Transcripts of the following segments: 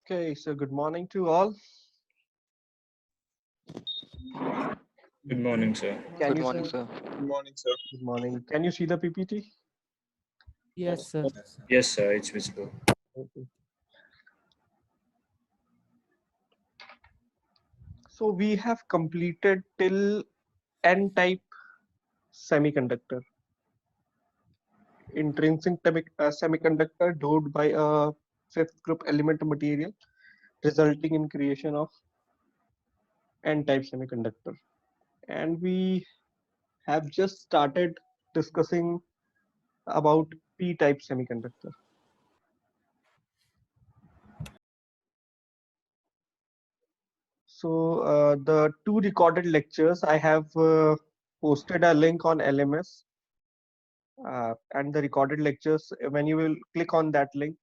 Okay, so good morning to all. Good morning, sir. Can Good you morning, see? sir. Good morning, sir. Good morning. Can you see the PPT? Yes, sir. Yes, sir, it's visible. Okay. So we have completed till N-type semiconductor, intrinsic semiconductor doped by a fifth group element material, resulting in creation of N-type semiconductor. And we have just started discussing about P-type semiconductor. So the two recorded lectures, I have posted a link on LMS and the recorded lectures. When you will click on that link,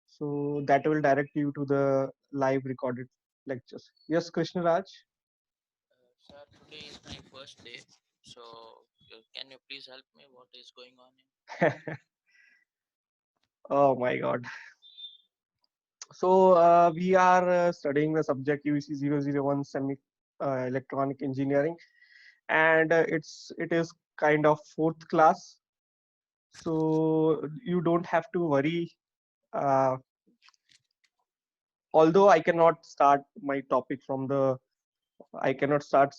so that will direct you to the live recorded lectures. Yes, Krishna Raj. Sir, today is my first day, so can you please help me? What is going on? Oh my God. So we are studying the subject UEC 001 semi electronic engineering, and it is kind of fourth class. So you don't have to worry. Uh, Although I cannot start my topic from the I cannot start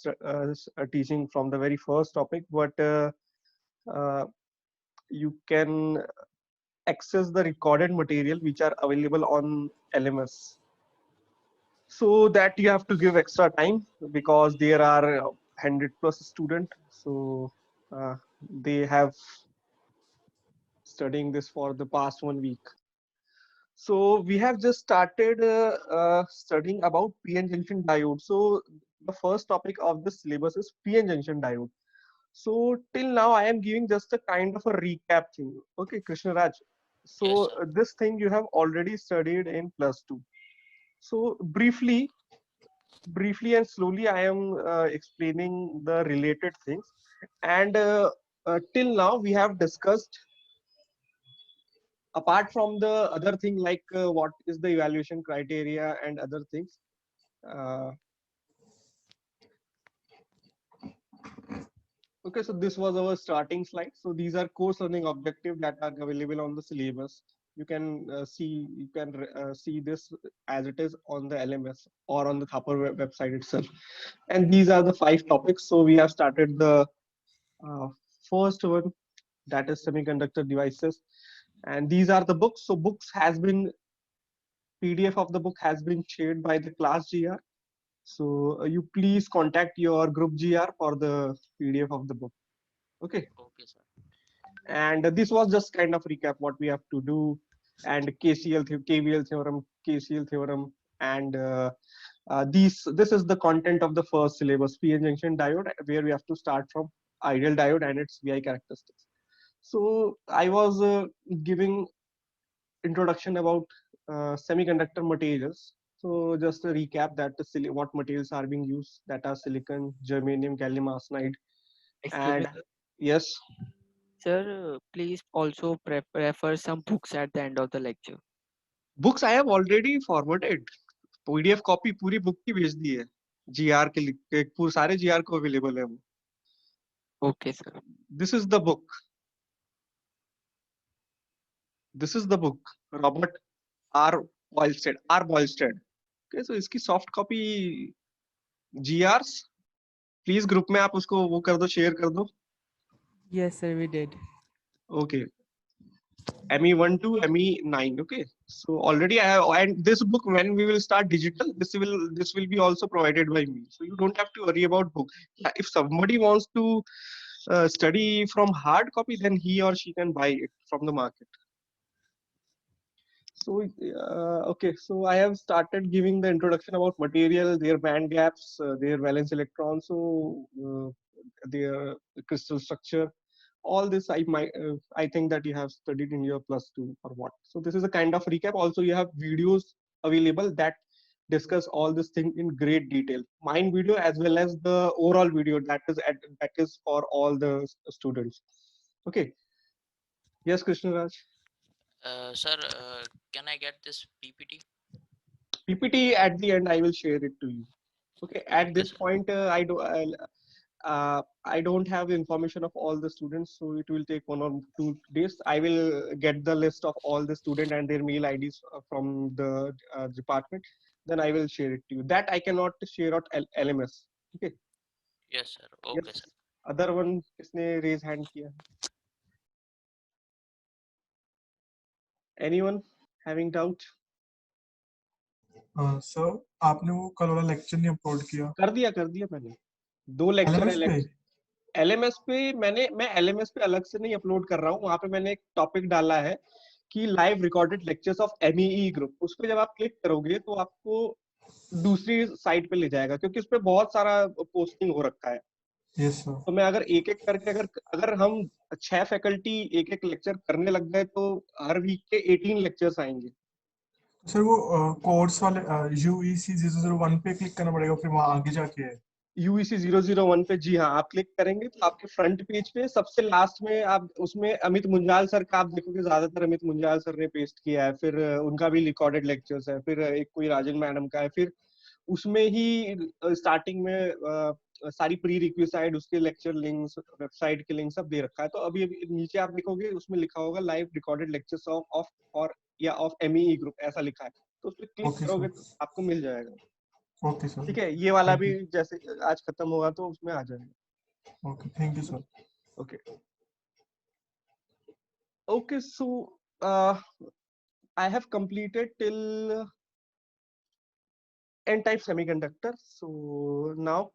teaching from the very first topic, but uh, you can access the recorded material which are available on LMS. So that you have to give extra time because there are 100 plus student. So they have studying this for the past 1 week. So we have just started studying about PN junction diode. So the first topic of the syllabus is PN junction diode. So till now I am giving just a kind of a recap thing. Okay, Krishna Raj. Yes, So sir. this thing you have already studied in plus two. So briefly and slowly I am explaining the related things. And till now we have discussed, apart from the other thing like what is the evaluation criteria and other things. Uh, okay, so this was our starting slide. So these are course learning objectives that are available on the syllabus. You can see this as it is on the LMS or on the Thapar website itself. And these are the 5 topics. So we have started the uh, first one, that is semiconductor devices, and these are the books. So books has been PDF of the book has been shared by the class GR. So you please contact your group GR for the PDF of the book. Okay. Okay, sir. And this was just kind of recap what we have to do, and KVL theorem, KCL theorem, and this is the content of the first syllabus, PN junction diode, where we have to start from ideal diode and its VI characteristics. So I was giving introduction about semiconductor materials. So just a recap that what materials are being used, that are silicon, germanium, gallium arsenide, Excuse me, and yes, sir. Please also refer some books at the end of the lecture. books I have already forwarded. PDF copy पूरी book की भेज दी है GR के लिख के, पूरे सारे GR को अवेलेबल है वो. Okay, sir. This is the book. This is the book. Robert R. Boylsted. R. Boylsted. Okay, so इसकी soft copy GRs please group में आप उसको वो कर दो, शेयर कर दो. Yes, sir, we did. Okay. ME1 to ME9. Okay. So already I have, and this book when we will start digital, this will be also provided by me. So you don't have to worry about book. Yeah, if somebody wants to study from hard copy, then he or she can buy it from the market. So okay, so I have started giving the introduction about material, their band gaps, their valence electrons, so their crystal structure. All this I think that you have studied in your plus two or what. So this is a kind of recap. Also, you have videos available that discuss all this thing in great detail. Mine video as well as the overall video that is for all the students. Okay. Yes, Krishna Raj. Sir, can I get this PPT? PPT at the end, I will share it to you. Okay, at this sir. point, I don't have the information of all the students, so it will take 1 or 2 days. I will get the list of all the student and their mail IDs from the department. Then I will share it to you. That I cannot share out LMS. Okay. Yes, sir. Yes. Okay, sir. Other one, किसने raise hand किया? Anyone having doubt? Sir आपने वो कल वाला lecture नहीं upload किया कर दिया मैंने. 2 लेक्चर LMS पे LMS पे मैं LMS पे अलग से नहीं अपलोड कर रहा हूँ. वहां पे मैंने एक टॉपिक डाला है कि live recorded lectures of MEE group. उस पे जब आप क्लिक करोगे तो आपको दूसरी साइट पे ले जाएगा, क्योंकि उस पे बहुत सारा पोस्टिंग हो रखा है. यस सर तो मैं अगर एक एक करके अगर हम 6 फैकल्टी एक एक लेक्चर करने लग गए तो हर वीक के 18 लेक्चर्स आएंगे. सर वो कोर्स वाले UEC 001 पे क्लिक करना पड़ेगा फिर वहां आगे जाके है UEC 001 पे जी हाँ, आप क्लिक करेंगे तो आपके फ्रंट पेज पे सबसे लास्ट में आप उसमें अमित मुंजाल सर का आप देखोगे, ज्यादातर अमित मुंजाल सर ने पेस्ट किया है. फिर उनका भी रिकॉर्डेड लेक्चर्स है. फिर एक कोई राजन मैडम का है. फिर उसमें ही स्टार्टिंग में सारी प्री रिक्विसाइड उसके लेक्चर लिंक्स, वेबसाइट के लिंक सब दे रखा है. तो अभी नीचे आप देखोगे उसमें लिखा होगा लाइव रिकॉर्डेड लेक्चर्स ऑफ और या ऑफ MEE ग्रुप, ऐसा लिखा है. तो उस पर क्लिक ओके करोगे सर तो आपको मिल जाएगा. ओके सर ठीक है, ये वाला Thank भी you. जैसे आज खत्म होगा तो उसमें आ जाएगा. Okay thank you sir Okay. Okay, so I have completed till N-type semiconductor. So now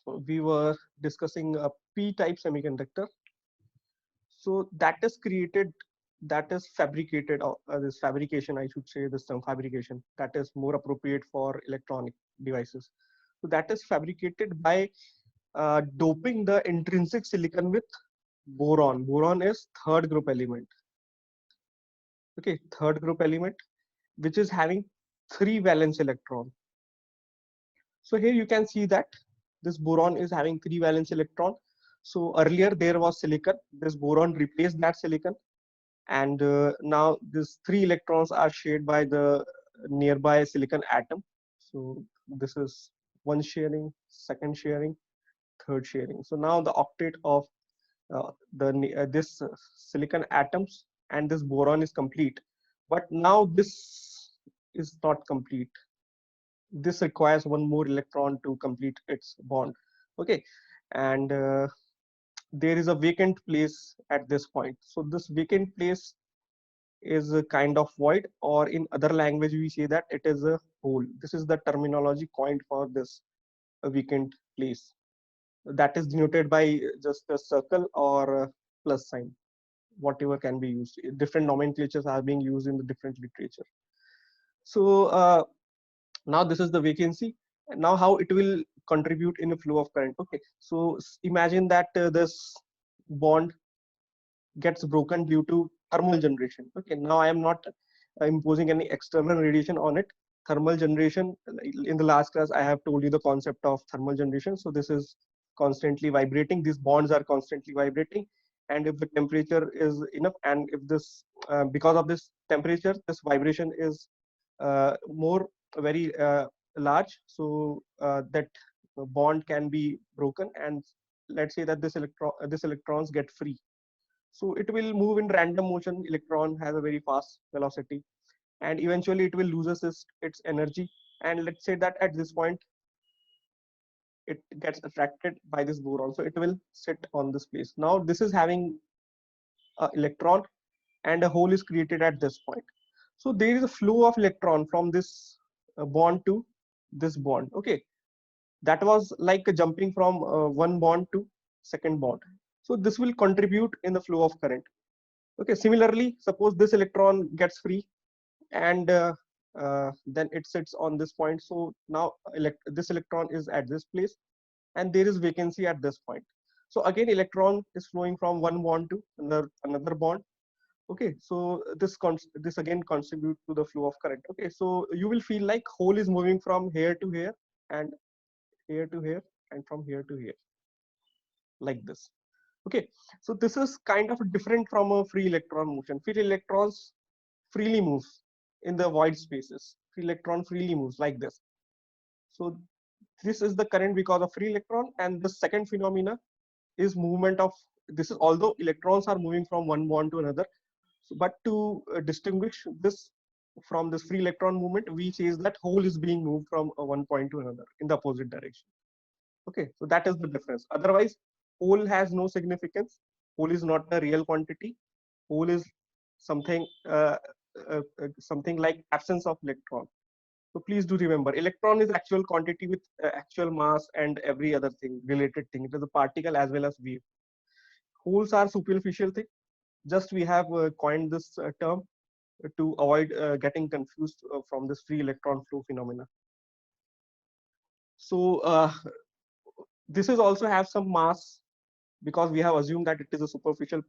we were discussing a P-type semiconductor. So that is created, that is fabricated, this fabrication, I should say this term fabrication, that is more appropriate for electronic devices. So that is fabricated by doping the intrinsic silicon with boron. Boron is third group element. Okay, third group element, which is having 3 valence electron. So here you can see that this boron is having 3 valence electron. So earlier there was silicon, this boron replaced that silicon, and now these 3 electrons are shared by the nearby silicon atom. So this is one sharing, second sharing, third sharing. So now the octet of this silicon atoms and this boron is complete. But now this is not complete. This requires one more electron to complete its bond. Okay, and there is a vacant place at this point. So this vacant place is a kind of void, or in other language we say that it is a hole. This is the terminology coined for this vacant place. That is denoted by just a circle or a plus sign, whatever can be used. Different nomenclatures are being used in the different literature. So now this is the vacancy. Now how it will contribute in a flow of current. Okay, so imagine that this bond gets broken due to thermal generation. Okay, now I am not imposing any external radiation on it. Thermal generation, in the last class I have told you the concept of thermal generation. So this is constantly vibrating, these bonds are constantly vibrating, and if the temperature is enough, and if this because of this temperature this vibration is more very large, so that bond can be broken, and let's say that this electrons get free. So it will move in random motion. Electron has a very fast velocity, and eventually it will loses its energy, and let's say that at this point it gets attracted by this boron, so it will sit on this place. Now this is having an electron, and a hole is created at this point. So there is a flow of electron from this bond to this bond. Okay, that was like a jumping from one bond to second bond. So this will contribute in the flow of current. Okay, similarly, suppose this electron gets free, and then it sits on this point. So now this electron is at this place, and there is vacancy at this point. So again electron is flowing from one bond to another bond. Okay, so this again contribute to the flow of current. Okay, so you will feel like hole is moving from here to here, and here to here, and from here to here, like this. Okay, so this is kind of different from a free electron motion. Free electrons freely move in the void spaces. free electron freely moves like this. So this is the current because of free electron, and the second phenomena is movement of this is although electrons are moving from one bond to another. So, but to distinguish this from this free electron movement, we say that hole is being moved from one point to another in the opposite direction. Okay, so that is the difference. Otherwise, hole has no significance. Hole is not a real quantity. Hole is something something like absence of electron. So please do remember, electron is actual quantity with actual mass and every other thing, related thing. It is a particle as well as wave. Holes are superficial thing. Just we have coined this term to avoid getting confused from this free electron flow phenomena. So this is also have some mass because we have assumed that it is a superficial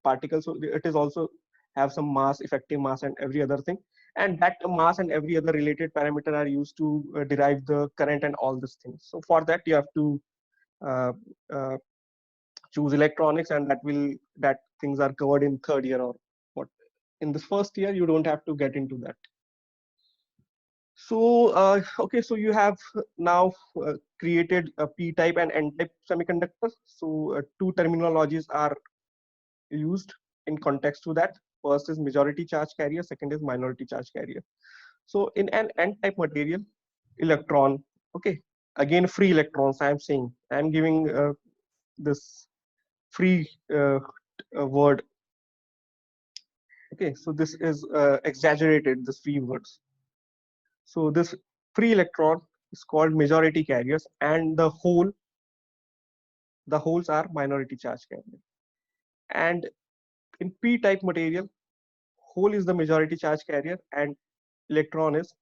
particle. So it is also have some mass, effective mass, and every other thing. And that mass and every other related parameter are used to derive the current and all these things. So for that you have to uh, uh, choose electronics, and that things are covered in third year or what. In this first year you don't have to get into that. So okay, so you have now created a p-type and n-type semiconductors. So two terminologies are used in context to that. First is majority charge carrier, second is minority charge carrier. So in an n-type material, electron, okay, again free electrons, I am saying, I am giving this free word. Okay, so this is exaggerated, this free words. So this free electron is called majority carriers, and the holes are minority charge carrier. And in p-type material, hole is the majority charge carrier and electron is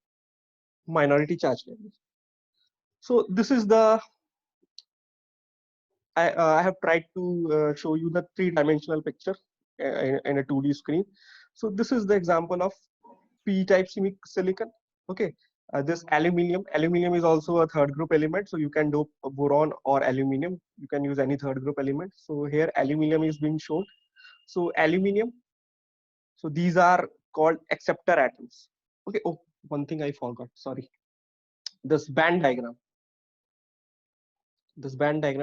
minority charge carrier. So this is the I have tried to show you the three-dimensional picture in a 2D screen. So this is the example of p-type silicon. Okay, this aluminium is also a third group element, so you can do boron or aluminium. You can use any third group element. So here aluminium is being shown. So aluminium, so these are called acceptor atoms. Okay, oh, one thing I forgot, sorry. This band diagram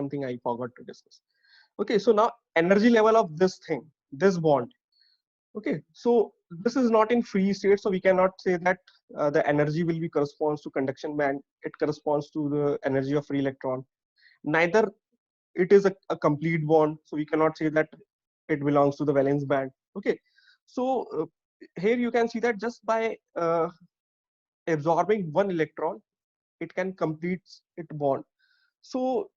thing I forgot to discuss. Okay, so now energy level of this thing, this bond. Okay, so this is not in free state, so we cannot say that the energy will be corresponds to conduction band. It corresponds to the energy of free electron. Neither it is a complete bond, so we cannot say that it belongs to the valence band. Okay, so here you can see that just by absorbing one electron, it can complete its bond. So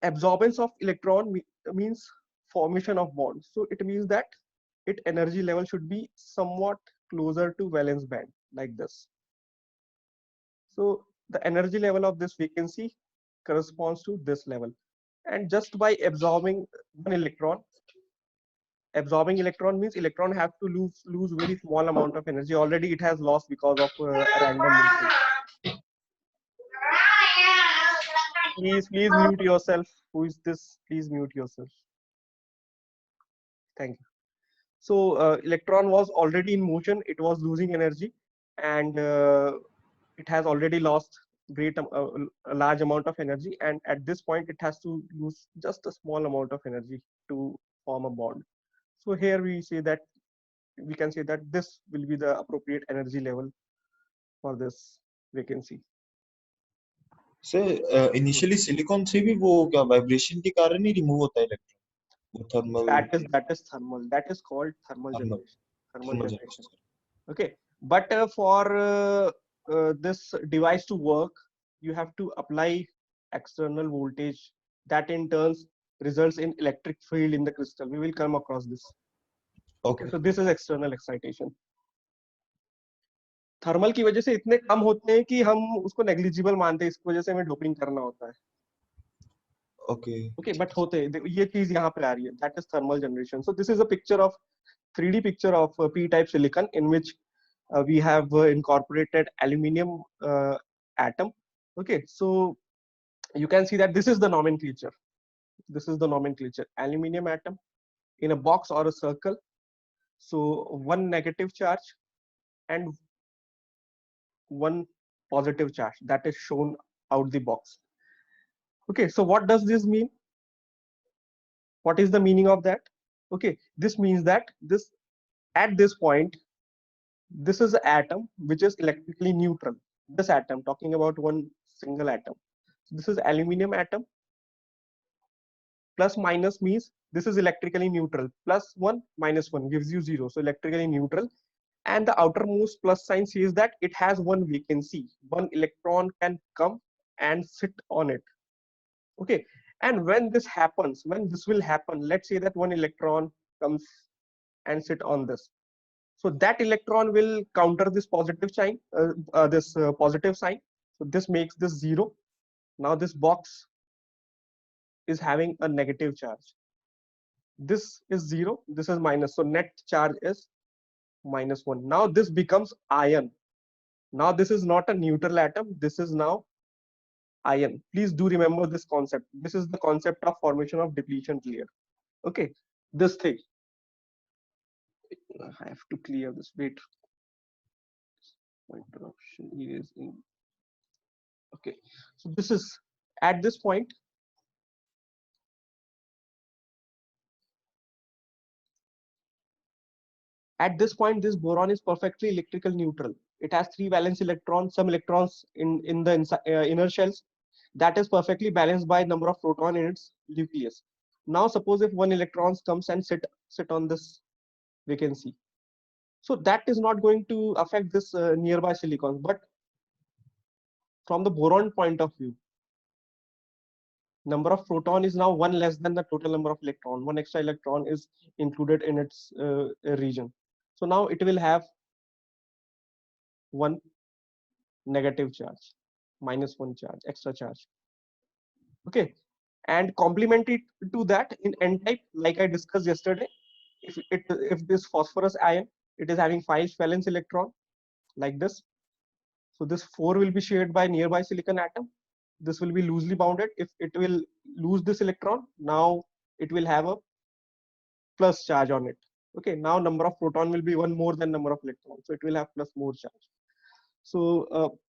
absorbance of electron means formation of bonds. So it means that its energy level should be somewhat closer to valence band like this. So the energy level of this vacancy corresponds to this level. And just by absorbing one electron, absorbing electron means electron have to lose very small amount of energy. Already it has lost because of random movement. Please mute yourself. Who is this? Please mute yourself. Thank you. So electron was already in motion. It was losing energy, and it has already lost a large amount of energy. And at this point, it has to lose just a small amount of energy to form a bond. So here we can say that this will be the appropriate energy level for this vacancy. Sir initially silicon से भी वो क्या vibration के कारण ही remove होता है electron, वो thermal that is thermal, that is called thermal Thermal generation. Okay, but for this device to work, you have to apply external voltage that in turn results in electric field in the crystal. We will come across this. Okay. So this is external excitation. Thermal की वजह से इतने कम होते हैं कि हम उसको negligible मानते हैं, इसकी वजह से हमें डोपिंग करना होता है. Okay, but होते ये चीज यहाँ पे आ रही है, that is thermal generation. So this is a picture of 3D picture of p-type silicon in which we have incorporated aluminium atom. Okay, so you can see that this is the nomenclature. Aluminium atom in a box or a circle. So one negative charge and one positive charge that is shown out the box. Okay, so what does this mean? What is the meaning of that? Okay, this means that this at this point, this is an atom which is electrically neutral. This atom, talking about one single atom. So this is aluminum atom. Plus minus means this is electrically neutral. Plus 1 minus 1 gives you 0. So electrically neutral. And the outermost plus sign says that it has one vacancy. One electron can come and sit on it. Okay. And when this happens, when this will happen, let's say that one electron comes and sit on this. So that electron will counter this positive sign, positive sign. So this makes this 0. Now this box is having a negative charge. This is 0, this is minus. So net charge is -1. Now this becomes ion. Now this is not a neutral atom. This is now ion. Please do remember this concept. This is the concept of formation of depletion layer. Okay, this thing. I have to clear this. Wait. Interruption is in. Okay, so this is at this point. At this point, this boron is perfectly electrical neutral. It has 3 valence electrons, some electrons in the inner shells. That is perfectly balanced by number of proton in its nucleus. Now suppose if one electron comes and sit on this vacancy. So that is not going to affect this nearby silicon. But from the boron point of view, number of proton is now 1 less than the total number of electron. One extra electron is included in its region. So now it will have one negative charge, -1 charge, extra charge. Okay, and complementary to that in n-type, like I discussed yesterday, if this phosphorus ion, it is having 5 valence electron like this. So this 4 will be shared by nearby silicon atom. This will be loosely bounded. If it will lose this electron, now it will have a plus charge on it. Okay, now number of proton will be 1 more than number of electrons, so it will have plus more charge. So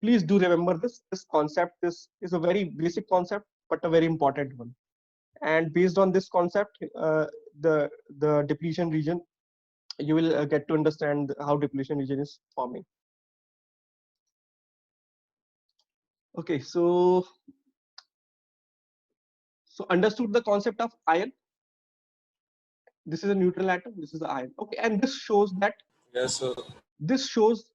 please do remember this concept. This is a very basic concept, but a very important one. And based on this concept, the depletion region, you will get to understand how depletion region is forming. Okay, so understood the concept of ion. This is a neutral atom, this is the ion. Okay, and this shows that Yes, sir. this shows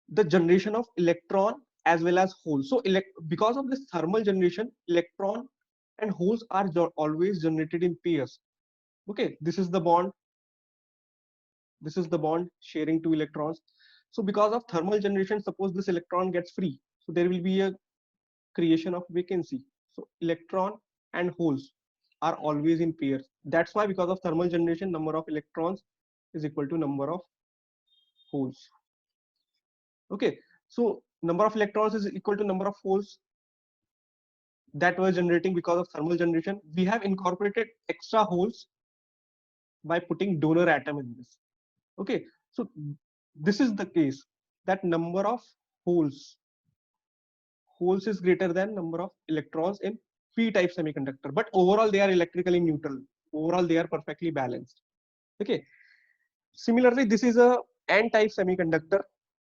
the generation of electron as well as holes. So because of this thermal generation, electron and holes are always generated in pairs. Okay, this is the bond. This is the bond sharing 2 electrons. So because of thermal generation, suppose this electron gets free, so there will be a creation of vacancy. So electron and holes are always in pairs. That's why because of thermal generation, number of electrons is equal to number of holes. Okay, so number of electrons is equal to number of holes that were generating because of thermal generation. We have incorporated extra holes by putting donor atom in this. Okay, so this is the case that number of holes is greater than number of electrons in p-type semiconductor, but overall they are electrically neutral. Overall they are perfectly balanced. Okay, similarly this is a n-type semiconductor,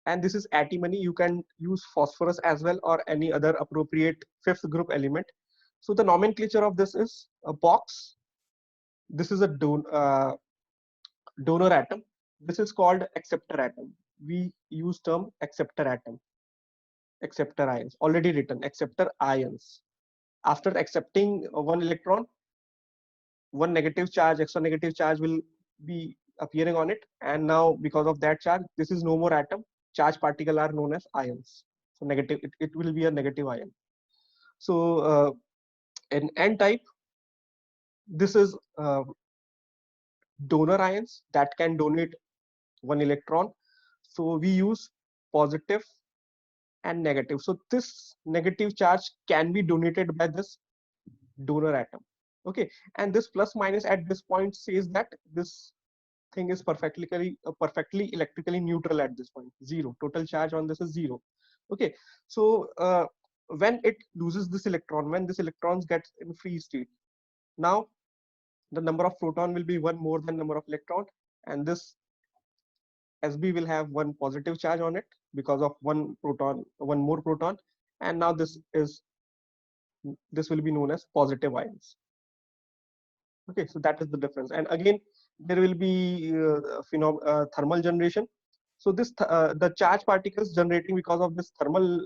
and this is antimony. You can use phosphorus as well or any other appropriate 5th group element. So the nomenclature of this is a box. This is a donor atom. This is called acceptor atom. We use term acceptor atom. Acceptor ions, already written, acceptor ions. After accepting one electron, one negative charge, extra negative charge will be appearing on it, and now because of that charge, this is no more atom. Charged particle are known as ions. So negative, it will be a negative ion. So in n-type, this is donor ions that can donate one electron. So we use positive and negative. So this negative charge can be donated by this donor atom. Okay, and this plus minus at this point says that this thing is perfectly electrically neutral at this point. Zero. Total charge on this is zero. Okay. So when it loses this electron, when this electrons gets in free state, now the number of proton will be one more than number of electron, and this Sb will have one positive charge on it because of one more proton, and now this will be known as positive ions. Okay, so that is the difference. And again, there will be thermal generation. So the charge particles generating because of this thermal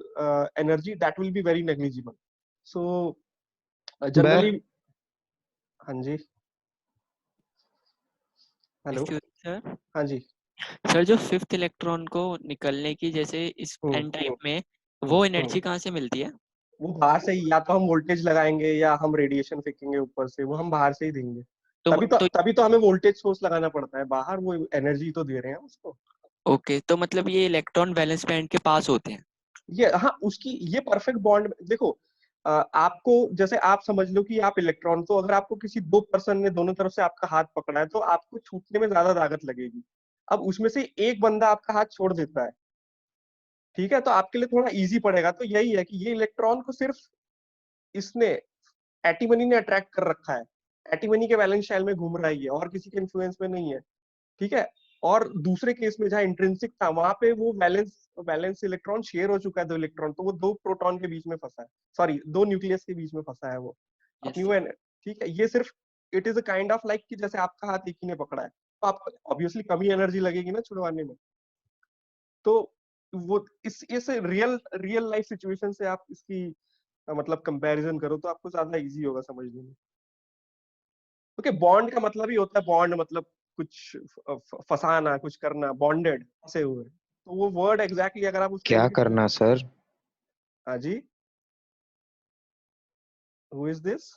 energy, that will be very negligible. So generally, हाँ जी, hello, Excuse me, sir. हाँ जी, sir जो fifth electron को निकलने की जैसे इस N type में वो एनर्जी कहाँ से मिलती है? वो बाहर से ही, या तो हम वोल्टेज लगाएंगे या हम रेडिएशन फेंकेंगे ऊपर से, वो हम बाहर से ही देंगे। तभी तो हमें वोल्टेज सोर्स लगाना पड़ता है बाहर, वो एनर्जी तो दे रहे हैं उसको। ओके, तो मतलब ये इलेक्ट्रॉन वैलेंस बैंड के पास होते हैं। ये हाँ, उसकी ये परफेक्ट बॉन्ड देखो, आपको जैसे आप समझ लो कि आप इलेक्ट्रॉन, तो अगर आपको किसी दो पर्सन ने दोनों तरफ से आपका हाथ पकड़ा है तो आपको छूटने में ज्यादा ताकत लगेगी। अब उसमें से एक बंदा आपका हाथ छोड़ देता है, ठीक है, तो आपके लिए थोड़ा इजी पड़ेगा। तो यही है कि ये इलेक्ट्रॉन को सिर्फ इसने एंटीमनी ने अट्रैक्ट कर रखा है, एंटीमनी के वैलेंस शेल में घूम रहा है ये, और किसी के इन्फ्लुएंस में नहीं है, ठीक है। और दूसरे केस में जहां इंट्रिंसिक था, वहां पे वो वैलेंस इलेक्ट्रॉन शेयर हो चुका है, दो इलेक्ट्रॉन, तो वो दो प्रोटॉन के बीच में फंसा है, सॉरी दो न्यूक्लियस के बीच में फंसा है वो अपनी वो, ठीक है। ये सिर्फ it is a kind of like कि जैसे आपका हाथ एक ही ने पकड़ा है, तो आपको ऑब्वियसली कम ही एनर्जी लगेगी ना छुड़वाने में। तो वो इस रियल लाइफ सिचुएशन से आप इसकी मतलब कंपैरिजन करो तो आपको ज्यादा इजी होगा समझने में। ओके, बॉन्ड का मतलब ही होता है, बॉन्ड मतलब कुछ फसाना, कुछ करना, बॉन्डेड फंसे हुए, तो वो वर्ड एग्जैक्टली अगर आप उसको क्या करना सर? हाँ जी, हु इज दिस,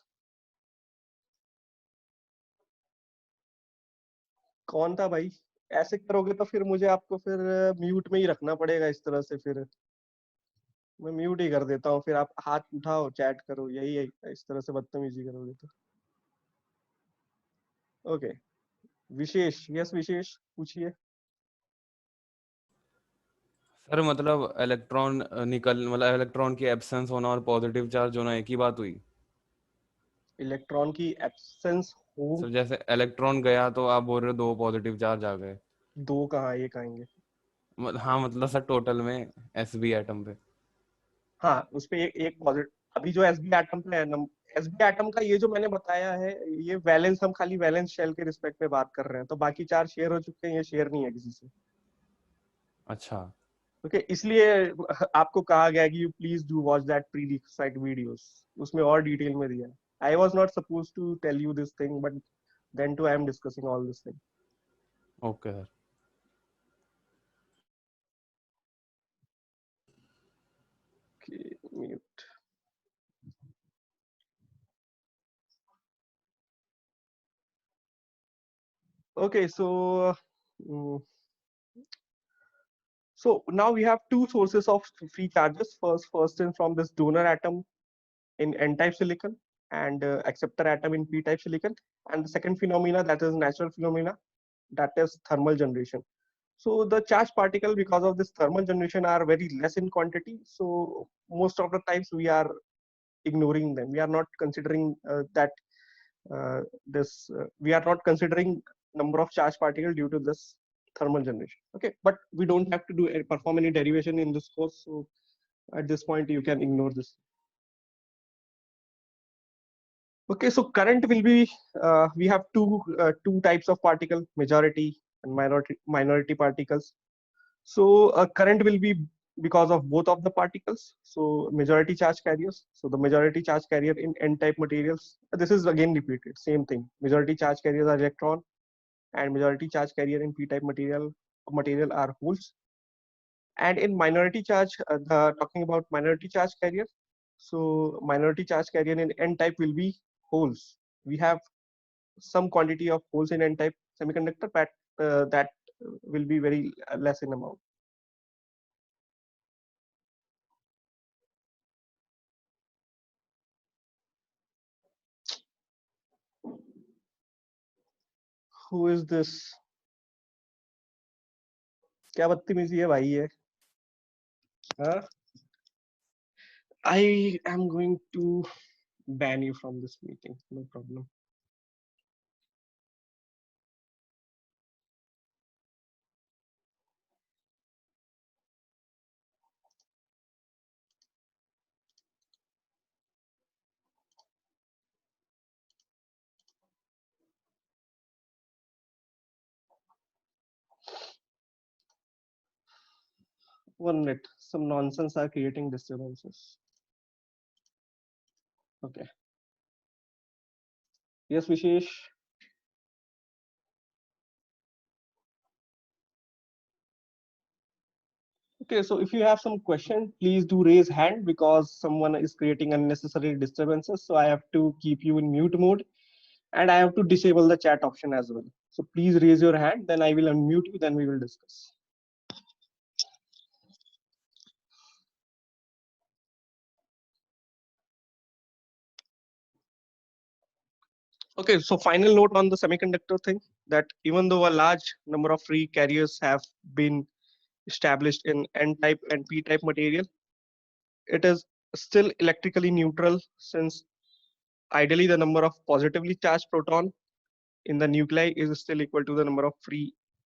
कौन था भाई? ऐसे करोगे तो फिर मुझे आपको फिर म्यूट में ही रखना पड़ेगा, इस तरह से फिर मैं म्यूट ही कर देता हूँ, फिर आप हाथ उठाओ चैट करो, यही है, इस तरह से बदतमीजी करोगे तो। ओके, विशेष, यस विशेष पूछिए। सर मतलब इलेक्ट्रॉन की एब्सेंस होना और पॉजिटिव चार्ज होना एक ही बात हुई? इलेक्ट्रॉन की एब्सेंस हो, सर जैसे इलेक्ट्रॉन गया तो आप बोल रहे हो दो पॉजिटिव चार्ज आ गए। दो कहाँ, एक आएंगे। हाँ मतलब सर टोटल में एसबी एटम पे। हाँ, उस पे एक पॉजिटिव, अभी जो एसबी एटम पे है, एसबी एटम का ये जो मैंने बताया है, ये वैलेंस, हम खाली वैलेंस शेल के रिस्पेक्ट में बात कर रहे हैं, तो बाकी चार शेयर हो चुके हैं, ये शेयर नहीं है किसी से। अच्छा, ओके, इसलिए आपको कहा गया कि you please do watch that prerequisite videos, उसमें और डिटेल में दिया है। I was not suppose to tell you this thing, but then too I am discussing all this thing. Okay sir. Mute. Okay, so now we have two sources of free charges. First in from this donor atom in n-type silicon, and acceptor atom in p-type silicon. And the second phenomena, that is natural phenomena, that is thermal generation. So the charged particle, because of this thermal generation, are very less in quantity. So most of the times we are ignoring them. We are not considering we are not considering number of charged particle due to this thermal generation. Okay, but we don't have to perform any derivation in this course, so at this point you can ignore this. Okay, so current will be, we have two types of particle, majority and minority particles. So current will be because of both of the particles. So majority charge carriers. So the majority charge carrier in n-type materials, this is again repeated, same thing. Majority charge carriers are electron, and majority charge carrier in p-type material are holes. And in minority charge, talking about minority charge carrier, so minority charge carrier in n-type will be holes. We have some quantity of holes in n-type semiconductor, but that will be very less in amount. Who is this? क्या बदतमीजी है भाई ये? हाँ? I am going to ban you from this meeting. No problem. One minute. Some nonsense are creating disturbances. Okay. Yes, Vishesh. Okay, so if you have some question, please do raise hand because someone is creating unnecessary disturbances. So I have to keep you in mute mode and I have to disable the chat option as well. So please raise your hand, then I will unmute you, then we will discuss. Okay, so final note on the semiconductor thing, that even though a large number of free carriers have been established in N-type and P-type material, it is still electrically neutral, since ideally the number of positively charged proton in the nuclei is still equal to the number of free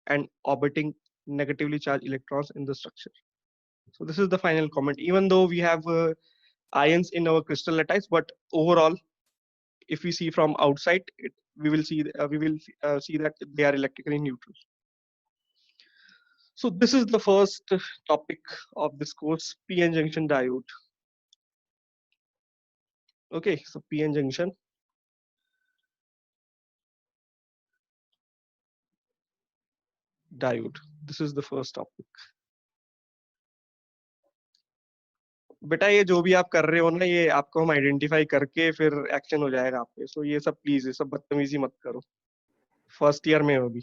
and orbiting negatively charged electrons in the structure. So this is the final comment. Even though we have ions in our crystal lattice, but overall, if we see from outside, we will see that they are electrically neutral. So this is the first topic of this course, PN junction diode. Okay, so PN junction diode. This is the first topic. बेटा ये जो भी आप कर रहे हो ना, ये आपको हम आइडेंटिफाई करके फिर एक्शन हो जाएगा आप पे. सो ये सब प्लीज, ये सब बदतमीजी मत करो. फर्स्ट ईयर में हो अभी.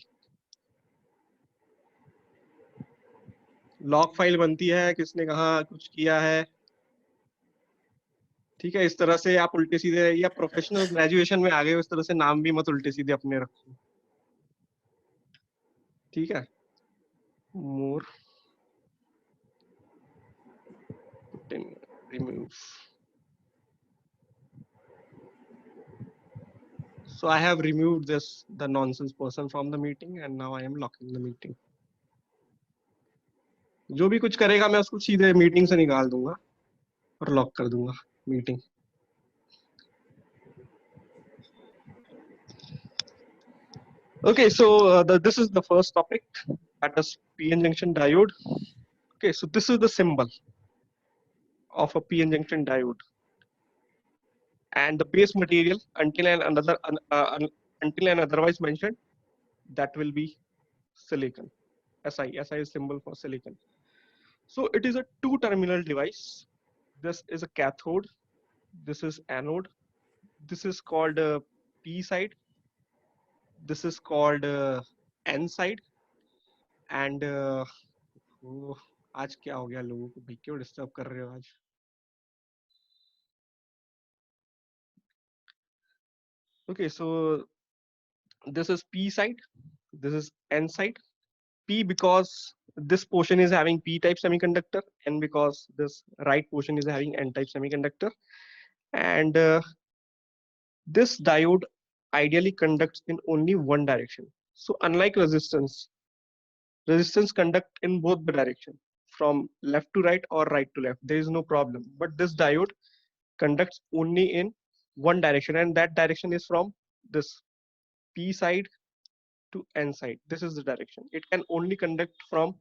लॉग फाइल बनती है, किसने कहा कुछ किया है, ठीक है. इस तरह से आप उल्टे सीधे, या प्रोफेशनल ग्रेजुएशन में आ गए हो, इस तरह से नाम भी मत उल्टे सीधे अपने रखो, ठीक है. मोर remove. So I have removed the nonsense person from the meeting and now I am locking the meeting. जो भी कुछ करेगा मैं उसको सीधे मीटिंग से निकाल दूंगा और लॉक कर दूंगा meeting. Okay, so this is the first topic, that is PN junction diode. Okay, so this is the symbol of a PN junction diode, and the base material until and otherwise mentioned, that will be silicon. SI is symbol for silicon. So it is a two-terminal device. This is a cathode, this is anode. This is called P side, this is called N side. And आज क्या हो गया लोगों को, भाई क्यों disturb कर रहे हो आज. Okay, so this is P side, this is N side. P because this portion is having P-type semiconductor, N because this right portion is having N-type semiconductor. And this diode ideally conducts in only one direction. So unlike resistance conduct in both the direction, from left to right or right to left, there is no problem. But this diode conducts only in one direction, and that direction is from this P side to N side. This is the direction. It can only conduct from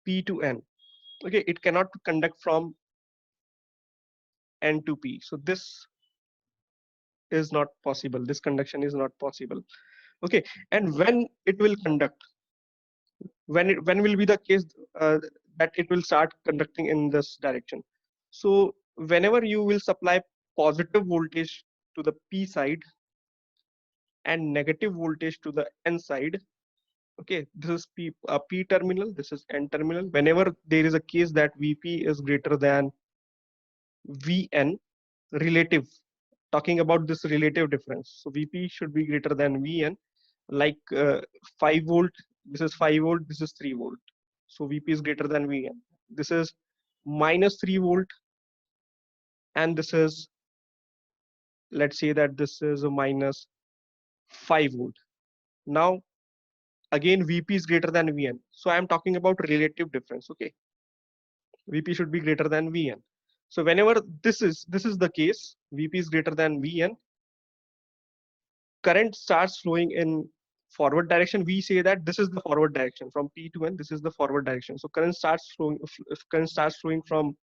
P to N. Okay, it cannot conduct from N to P. So this is not possible. This conduction is not possible. Okay, and when it will conduct, when will be the case that it will start conducting in this direction? So whenever you will supply positive voltage to the P side and negative voltage to the N side, okay, this is P terminal, this is N terminal. Whenever there is a case that VP is greater than VN, relative, talking about this relative difference, so VP should be greater than VN, like 5 volt, this is 5 volt, this is 3 volt. So VP is greater than VN. This is minus 3 volt, and this is, let's say that this is a minus 5 volt. Now again VP is greater than VN, so I am talking about relative difference. Okay, VP should be greater than VN. So whenever this is the case, VP is greater than VN, current starts flowing in forward direction. We say that this is the forward direction from P to N. This is the forward direction. So current starts flowing from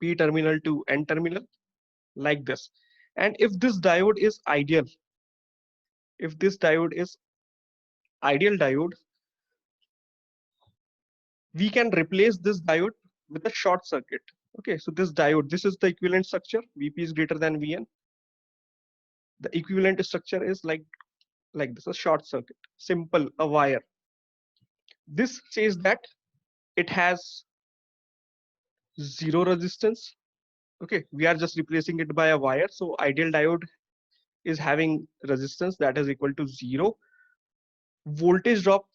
P terminal to N terminal like this. And if this diode is ideal, if this diode is ideal diode, we can replace this diode with a short circuit. Okay, so this diode, this is the equivalent structure. VP is greater than VN. The equivalent structure is like this, a short circuit, simple, a wire. This says that it has zero resistance. Okay, we are just replacing it by a wire. So ideal diode is having resistance that is equal to 0. Voltage drop,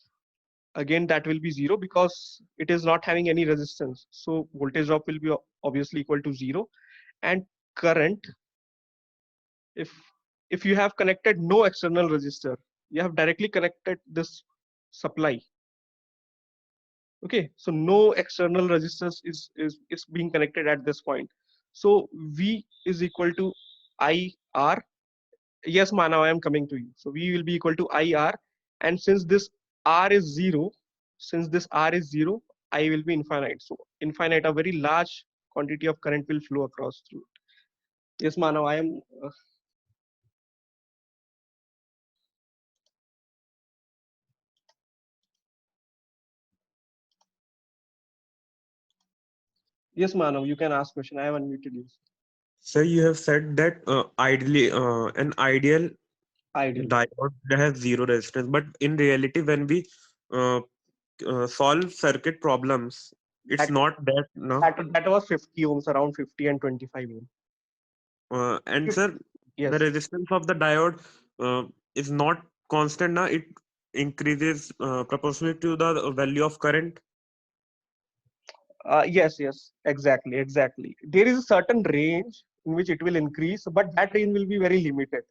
again, that will be 0 because it is not having any resistance. So voltage drop will be obviously equal to 0. And current, if you have connected no external resistor, you have directly connected this supply. Okay, so no external resistance is being connected at this point. So V is equal to IR. Yes, Manav, I am coming to you. So V will be equal to IR, and since this R is 0, I will be infinite. So infinite, a very large quantity of current will flow across through it. Yes, Manav, I am. Yes, Manav, you can ask question. I have unmuted you. Sir, you have said that ideally an ideal Ideal. diode has zero resistance, but in reality, when we solve circuit problems, it's That- not that, no. That was 50 ohms, around 50 and 25 ohm. And sir, Yes. the resistance of the diode is not constant, na? It increases proportionally to the value of current. Yes, exactly. There is a certain range in which it will increase, but that range will be very limited,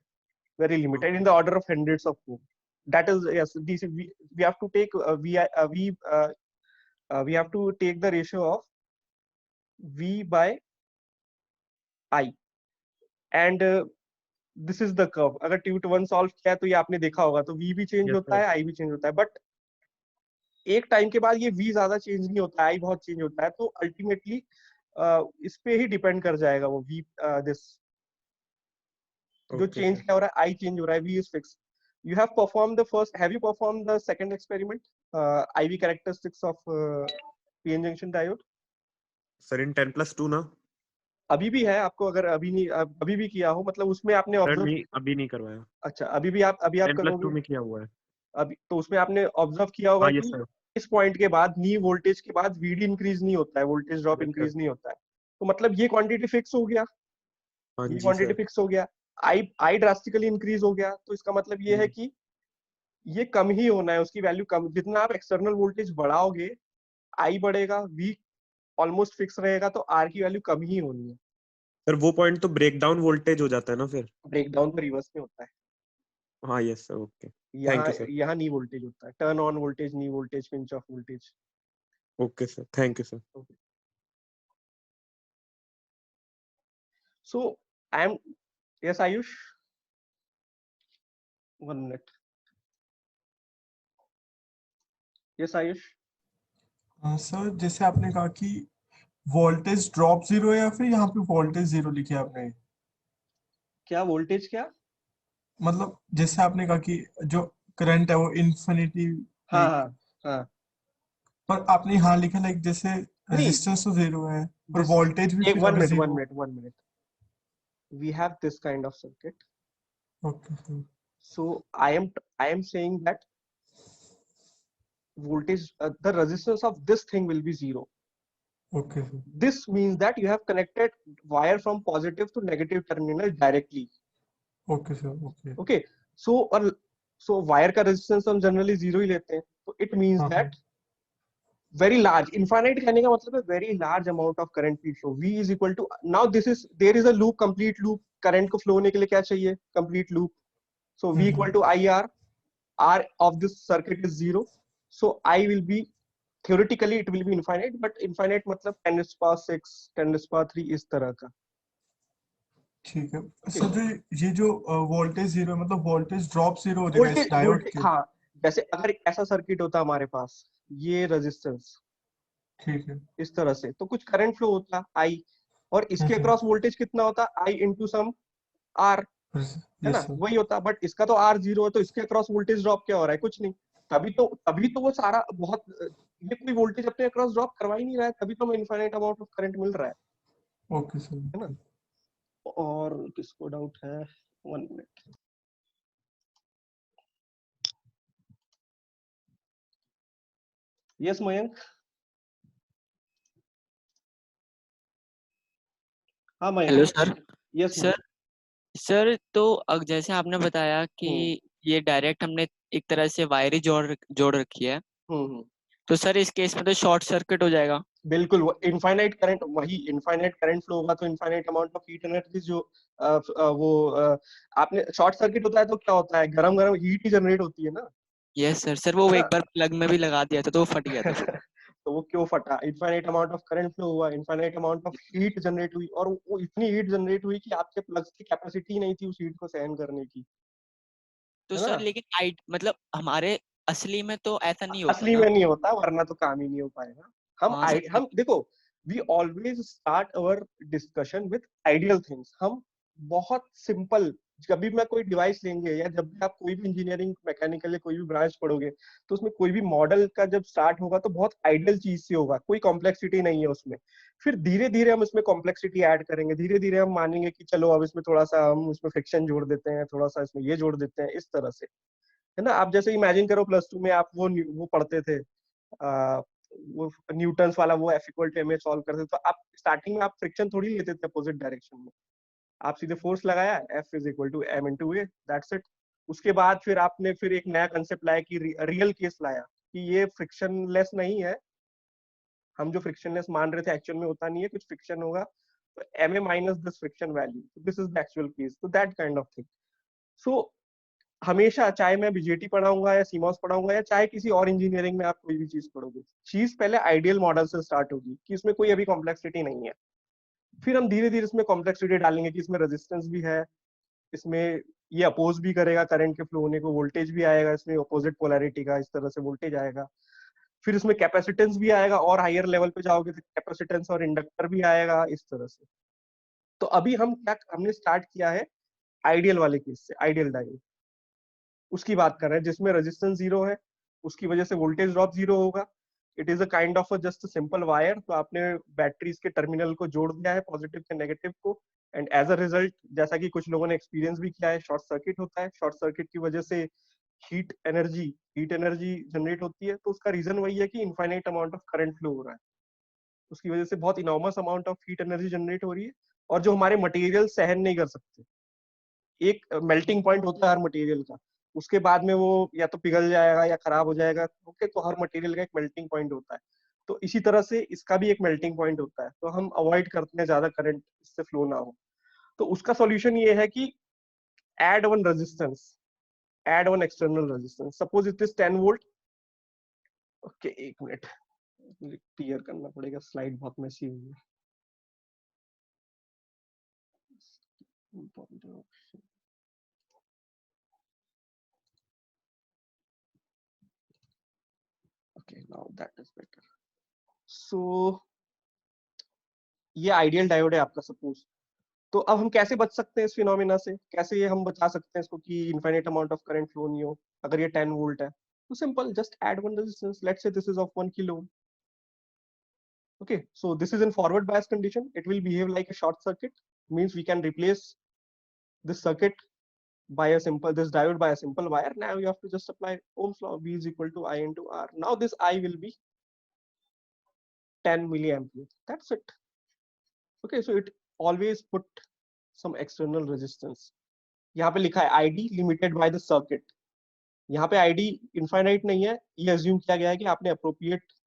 in the order of hundreds of ohm. That is, yes, we have to take we have to take the ratio of V by I, and this is the curve. अगर 2 to 1 solve किया तो ये आपने देखा होगा, तो V भी change होता है, I भी चेंज होता है, बट एक टाइम के बाद ये V ज्यादा चेंज नहीं होता है, I बहुत चेंज होता है, तो अल्टीमेटली इस पे ही डिपेंड कर जाएगा वो V दिस जो चेंज क्या हो रहा है, I चेंज हो रहा है, V is fixed. You have performed the first, have you performed the second experiment, IV characteristics of PN junction diode? Sir, in 10+2 ना? अभी भी है आपको, अगर अभी भी किया हो, मतलब उसमें आपने ऑब्जर्व, अभी नहीं करवाया. अच्छा, अभी आप 10+2 में किया हुआ है. अभी तो उसमें आपने ऑब्जर्व किया होगा yes, कि sir. इस पॉइंट के बाद नी वोल्टेज के बाद VD इंक्रीज नहीं होता है, वोल्टेज ड्रॉप इंक्रीज नहीं होता है, तो मतलब ये क्वांटिटी फिक्स हो गया, ये क्वांटिटी फिक्स हो गया, आई ड्रास्टिकली इंक्रीज हो गया, तो इसका मतलब ये है कि ये कम ही होना है, उसकी वैल्यू कम, जितना आप एक्सटर्नल वोल्टेज बढ़ाओगे आई बढ़ेगा, V ऑलमोस्ट फिक्स रहेगा, तो R की वैल्यू कम ही होनी है. सर वो पॉइंट तो ब्रेक डाउन वोल्टेज हो जाता है ना, फिर ब्रेक डाउन तो रिवर्स में होता है. हाँ, yes sir, okay, thank you sir. यहाँ नी वोल्टेज होता है, turn on voltage, knee voltage, pinch of voltage. Okay sir, thank you sir. So I am, yes Ayush, 1 minute. Yes Ayush. Sir जैसे आपने कहा कि वोल्टेज ड्रॉप 0 है, या फिर यहाँ पे वोल्टेज 0 लिखे आपने? क्या वोल्टेज क्या? मतलब जैसे आपने कहा कि जो करंट है वो इन्फिनिटी, हाँ. पर आपने यहाँ लिखा लाइक जैसे रेजिस्टेंस तो 0 है पर वोल्टेज भी फिर 1 minute. We have this kind of circuit. Okay. So I am saying that voltage, the resistance of this thing will be 0. Okay. This means that you have connected wire from positive to negative terminal directly. Okay sir. Okay. So wire का resistance हम generally 0 ही लेते हैं. So it means that very large. Infinite कहने का मतलब है very large amount of current will flow. V is equal to, now this is, there is a loop, complete loop. current को flow होने के लिए क्या चाहिए? complete loop. So V equal to IR. R of this circuit is 0. So I will be, theoretically it will be infinite, but infinite मतलब 10 raised to power 6, 10 raised to power 3 इस तरह का. ठीक है सर। जो ये जो वोल्टेज जीरो मतलब वोल्टेज ड्रॉप जीरो हो जाएगा इस डायोड के। हाँ, जैसे अगर ऐसा सर्किट होता हमारे पास, ये रेजिस्टेंस, ठीक है, इस तरह से, तो कुछ करंट फ्लो होता I, और इसके अक्रॉस वोल्टेज कितना होता? I into some R, है ना, वही होता. बट इसका तो R 0 है, तो इसके अक्रॉस वोल्टेज ड्रॉप क्या हो रहा है? कुछ नहीं. तभी तो वो सारा बहुत, ये कोई वोल्टेज अपने अक्रॉस ड्रॉप करवा ही नहीं रहा है, तभी तो हमें इनफाइनाइट अमाउंट ऑफ करंट मिल रहा है. ओके सर, है ना. और किसको डाउट है? 1 मिनट. यस मयंक. हाँ Mayank. Hello sir. Yes sir तो जैसे आपने बताया कि ये डायरेक्ट हमने एक तरह से वायर ही जोड़ रखी है, तो सर इस केस में तो शॉर्ट सर्किट हो जाएगा. बिल्कुल. इनफाइनाइट करंट, वही इनफाइनाइट करंट फ्लो होगा, तो infinite amount of heat energy जो आपने, शॉर्ट सर्किट होता है तो क्या होता है? गरम गरम हीट ही जनरेट होती है ना. यस सर वो एक बार प्लग में भी लगा दिया था तो वो फट गया था. तो वो क्यों फटा? Infinite amount of current flow हुआ, infinite amount of heat generate हुई, और वो इतनी हीट जनरेट हुई कि आपके प्लग्स की कैपेसिटी नहीं थी उस हीट को सहन करने की. तो सर लेकिन मतलब हमारे असली में तो ऐसा नहीं होता. असली में नहीं होता, वरना तो काम ही नहीं हो पाएगा. हम देखो, we always start our discussion with ideal things. हम बहुत सिंपल, जब भी मैं कोई डिवाइस लेंगे या जब भी आप कोई भी इंजीनियरिंग मैकेनिकल या कोई भी ब्रांच पढ़ोगे, तो उसमें कोई भी मॉडल का जब स्टार्ट होगा तो बहुत आइडियल चीज से होगा, कोई कॉम्प्लेक्सिटी नहीं है उसमें. फिर धीरे धीरे हम इसमें कॉम्प्लेक्सिटी ऐड करेंगे, धीरे धीरे हम मानेंगे कि चलो अब इसमें थोड़ा सा हम उसमें फ्रिक्शन जोड़ देते हैं, थोड़ा सा इसमें ये जोड़ देते हैं, इस तरह से, है ना. आप जैसे इमेजिन करो +2 में आप वो पढ़ते थे, वो न्यूटन्स वाला, वो F = ma सॉल्व करते थे, तो आप स्टार्टिंग में आप फ्रिक्शन थोड़ी लेते थे अपोजिट डायरेक्शन में, आप सीधे फोर्स लगाया, F = m × a, that's it. उसके बाद फिर आपने फिर एक नया कंसेप्ट लाया कि रियल केस लाया कि ये फ्रिक्शनलेस नहीं है. हम जो फ्रिक्शनलेस मान रहे थे एक्चुअल में होता नहीं है, कुछ फ्रिक्शन होगा, तो ma minus this friction value, this is the actual case. तो दैट काइंड ऑफ थिंग. सो हमेशा, चाहे मैं बीजेटी पढ़ाऊंगा या सीमॉस पढ़ाऊंगा या चाहे किसी और इंजीनियरिंग में आप कोई भी चीज पढ़ोगे, चीज पहले आइडियल मॉडल से स्टार्ट होगी कि इसमें कोई अभी कॉम्प्लेक्सिटी नहीं है. फिर हम धीरे धीरे इसमें कॉम्प्लेक्सिटी डालेंगे कि इसमें रेजिस्टेंस भी है, इसमें ये अपोज भी करेगा करंट के फ्लो होने को, वोल्टेज भी आएगा इसमें अपोजिट पोलैरिटी का, इस तरह से वोल्टेज आएगा. फिर इसमें कैपेसिटेंस भी आएगा, और हायर लेवल पे जाओगे तो कैपेसिटेंस और इंडक्टर भी आएगा, इस तरह से. तो अभी हमने स्टार्ट किया है आइडियल वाले केस से, आइडियल डायोड उसकी बात कर रहे हैं, जिसमें रेजिस्टेंस 0 है, उसकी वजह से वोल्टेज ड्रॉप 0 होगा. It is a kind of just simple wire. तो आपने बैटरीज के टर्मिनल को जोड़ दिया है, पॉजिटिव के नेगेटिव को, एंड एज अ रिजल्ट, जैसा कि कुछ लोगों ने एक्सपीरियंस भी किया है, शॉर्ट सर्किट होता है. शॉर्ट सर्किट की वजह से हीट एनर्जी जनरेट होती है. तो उसका रीजन वही है कि infinite amount of current flow हो रहा है, उसकी वजह से बहुत enormous amount of heat energy generate हो रही है, और जो हमारे मटेरियल सहन नहीं कर सकते. एक मेल्टिंग पॉइंट होता है हर मटेरियल का, उसके बाद में वो या तो पिघल जाएगा या खराब हो जाएगा. ओके, तो हर मटेरियल का एक मेल्टिंग पॉइंट होता है. तो इसी तरह से इसका भी एक मेल्टिंग पॉइंट होता है. तो हम अवॉइड करते हैं ज्यादा करंट इससे फ्लो ना हो. तो उसका सॉल्यूशन ये है कि add one resistance, add one external resistance. Suppose it is 10 volt. Okay, एक मिनट क्लियर करना पड़ेगा, स्लाइड बहुत मेसी हुई है. Okay, now that is better. So ये आइडियल डायोड है आपका सपोज. तो अब हम कैसे बच सकते हैं इस फिनोमिना से? कैसे ये हम बचा सकते हैं इसको कि infinite amount of current flow नहीं हो अगर ये 10 वोल्ट है? तो simple, just add one resistance. Let's say this is of 1 kilo. Okay, so this is in forward bias condition. It will behave like a short circuit. Means we can replace this circuit by a simple, this diode by a simple wire. Now you have to just apply Ohm's law. V is equal to I into R. Now this I will be 10 milliampere. That's it. Okay, so it always put some external resistance. यहाँ पे लिखा है ID limited by the circuit. यहाँ पे ID infinite नहीं है, ये assume किया गया है कि आपने appropriate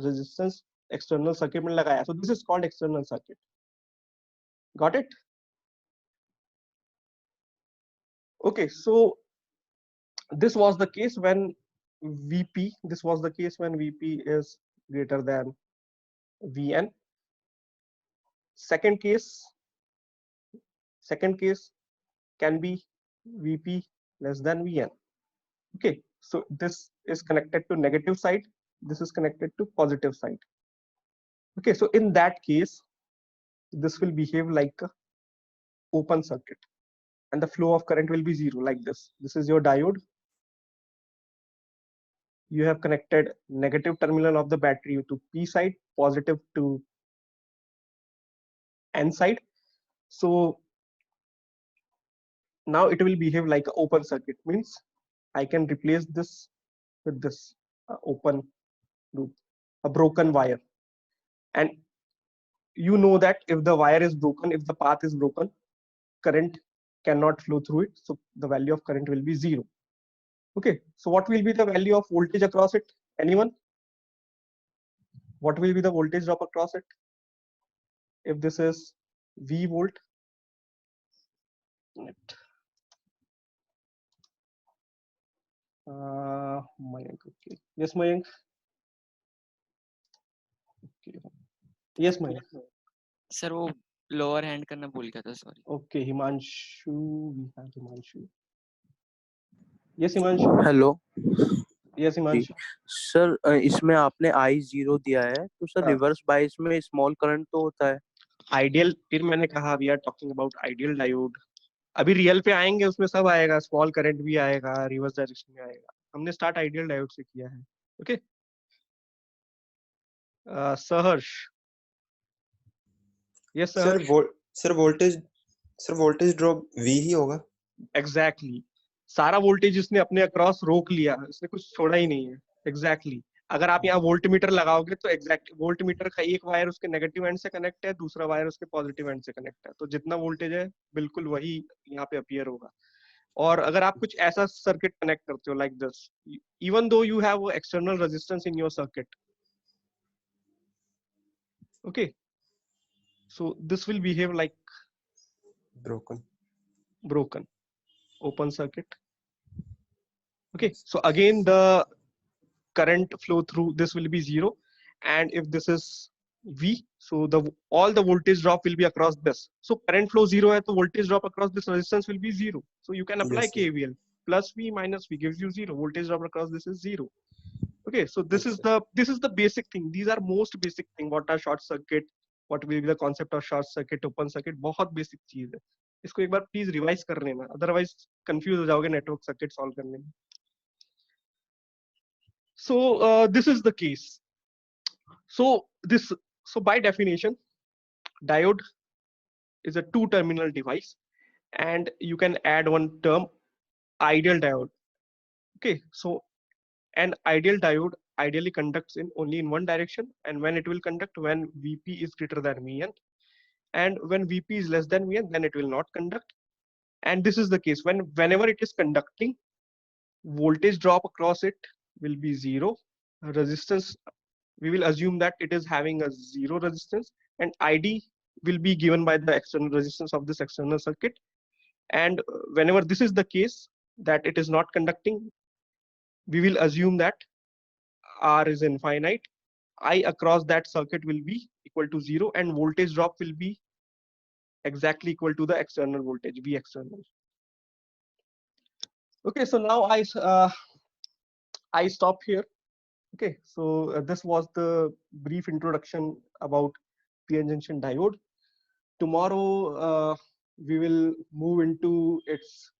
resistance external circuit में लगाया. So this is called external circuit. Got it? Okay, so this was the case when VP. This was the case when VP is greater than VN. Second case can be VP less than VN. Okay, so this is connected to negative side. This is connected to positive side. Okay, so in that case, this will behave like a open circuit, and the flow of current will be zero, like this. This is your diode. You have connected negative terminal of the battery to P side, positive to N side. So now it will behave like an open circuit, means I can replace this with this open loop, a broken wire. And you know that if the wire is broken, if the path is broken, current cannot flow through it. So the value of current will be zero. Okay, so what will be the value of voltage across it? Anyone? What will be the voltage drop across it? If this is V volt. Mayank, okay. Yes, Mayank. Okay. Yes, Mayank. Sir वो lower hand करना भूल गया था, sorry. Okay, Himanshu. We have Himanshu. Yes, Himanshu. Hello Yes, Himanshu. Sir, इसमें आपने I0 दिया है, तो सर हाँ. रिवर्स बायस में स्मॉल करंट तो होता है. आइडियल, फिर मैंने कहा we are talking about ideal diode. अभी रियल पे आएंगे, उसमें सब आएगा, स्मॉल करंट भी आएगा, रिवर्स डायरेक्शन में आएगा. हमने स्टार्ट आइडियल डायोड से किया है. ओके, सहर्ष. Yes sir. Sir voltage drop V ही होगा. एग्जैक्टली, सारा वोल्टेज इसने अपने अक्रॉस रोक लिया, इसने कुछ छोड़ा ही नहीं है. एग्जैक्टली, अगर आप यहाँ वोल्ट मीटर लगाओगे तो एग्जैक्ट वोल्ट मीटर का एक वायर उसके नेगेटिव एंड से कनेक्ट है, दूसरा वायर उसके पॉजिटिव एंड से कनेक्ट है, तो जितना वोल्टेज है बिल्कुल वही यहाँ पे अपीयर होगा. और अगर आप कुछ ऐसा सर्किट कनेक्ट करते हो like this, even though you have external resistance in your circuit, okay, so this will behave like broken open circuit. Okay, so again the current flow through this will be zero, and if this is V, so all the voltage drop will be across this. So current flow zero hai, to voltage drop across this resistance will be zero. So you can apply KVL. Plus V minus V gives you zero. Voltage drop across this is zero. Okay, so this is the basic thing. These are most basic thing. What are short circuit? What will be the concept of short circuit, open circuit? बहुत basic चीज है. इसको एक बार please revise कर लेना, otherwise confuse हो जाओगे network circuit solve करने में. So this is the case. So by definition, diode is a two-terminal device, and you can add one term, ideal diode. Okay, so an ideal diode ideally conducts only in one direction, and when it will conduct when Vp is greater than Vn, and when Vp is less than Vn, then it will not conduct. And this is the case whenever it is conducting, voltage drop across it will be zero. Resistance, we will assume that it is having a zero resistance, and ID will be given by the external resistance of this external circuit. And whenever this is the case that it is not conducting, we will assume that R is infinite. I across that circuit will be equal to zero, and voltage drop will be exactly equal to the external voltage, V external. Okay, so now I stop here. Okay, so this was the brief introduction about PN junction diode. Tomorrow we will move into its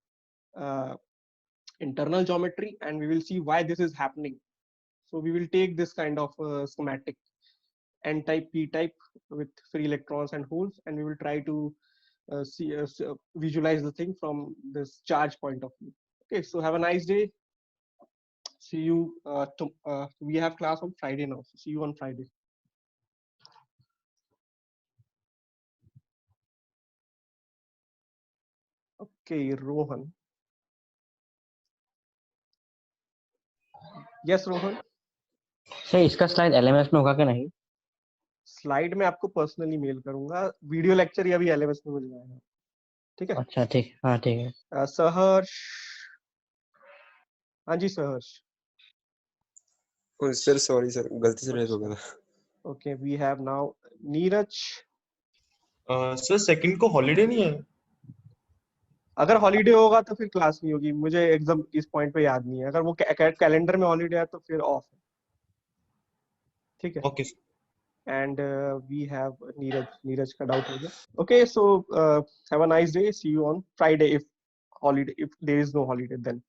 internal geometry, and we will see why this is happening. So we will take this kind of schematic, N-type, P-type with free electrons and holes, and we will try to visualize the thing from this charge point of view. Okay, so have a nice day. See you. We have class on Friday now. So see you on Friday. Okay, Rohan. Yes, Rohan. Sir इसका slide LMS में होगा कि नहीं? Slide में आपको personally mail करूंगा, video lecture या भी एलएमएस में मिल जाएगा। ठीक है। अच्छा ठीक, हाँ ठीक है। सहर्ष, हाँ जी सहर्ष। सर सॉरी सर, गलती से रेज हो गया था। Okay, we have now Neeraj. Sir second को हॉलीडे नहीं है? अगर हॉलीडे होगा तो फिर क्लास नहीं होगी, मुझे एकदम इस पॉइंट पे याद नहीं है। अगर वो कैलेंडर में हॉलीडे है तो फिर ऑफ है। ठीक है। Okay. And we have Neeraj का डाउट हो गया। Okay, so have a nice day, see you on Friday if there is no holiday then.